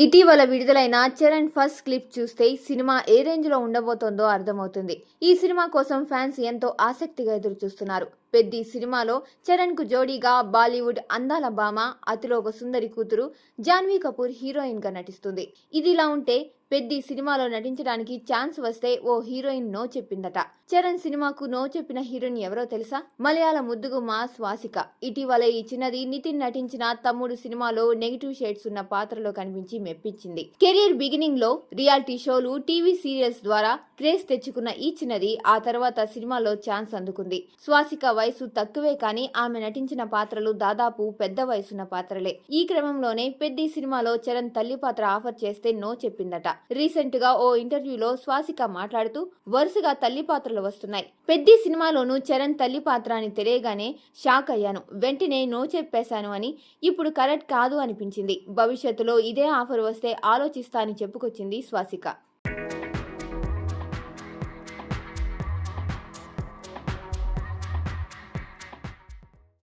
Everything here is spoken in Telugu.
ఇటీవల విడుదలైన చరణ్ ఫస్ట్ క్లిప్ చూస్తే సినిమా ఏ రేంజ్ లో ఉండబోతోందో అర్థమవుతుంది. ఈ సినిమా కోసం ఫ్యాన్స్ ఎంతో ఆసక్తిగా ఎదురు చూస్తున్నారు. పెద్ది సినిమాలో చరణ్ కు జోడీగా బాలీవుడ్ అందాల భామ, అతిలో ఒక సుందరి కూతురు జాన్వీ కపూర్ హీరోయిన్ గా నటిస్తుంది. ఇదిలా ఉంటే పెద్ది సినిమాలో నటించడానికి ఛాన్స్ వస్తే ఓ హీరోయిన్ నో చెప్పిందట. చరణ్ సినిమాకు నో చెప్పిన హీరోయిన్ ఎవరో తెలుసా? మలయాళ ముద్దుగుమ్మ స్వాసిక. ఇటీవలే ఈ చిన్నది నితిన్ నటించిన తమ్ముడు సినిమాలో నెగిటివ్ షేడ్స్ ఉన్న పాత్రలో కనిపించి మెప్పించింది. కెరీర్ బిగినింగ్ లో రియాలిటీ షోలు, టీవీ సీరియల్స్ ద్వారా క్రేజ్ తెచ్చుకున్న ఈ చిన్నది ఆ తర్వాత సినిమాలో ఛాన్స్ అందుకుంది. స్వాసిక వయసు తక్కువే కానీ ఆమె నటించిన పాత్రలు దాదాపు పెద్ద వయసున్న పాత్రలే. ఈ క్రమంలోనే పెద్ది సినిమాలో చరణ్ తల్లి పాత్ర ఆఫర్ చేస్తే నో చెప్పిందట. రీసెంట్ గా ఓ ఇంటర్వ్యూలో స్వాసిక మాట్లాడుతూ వరుసగా తల్లి పాత్రలు వస్తున్నాయి. పెద్ది సినిమాలోనూ చరణ్ తల్లి పాత్ర అని తెలియగానే షాక్ అయ్యాను. వెంటనే నో చెప్పేశాను అని ఇప్పుడు కరెక్ట్ కాదు అనిపించింది. భవిష్యత్తులో ఇదే ఆఫర్ వస్తే ఆలోచిస్తా అని చెప్పుకొచ్చింది స్వాసిక.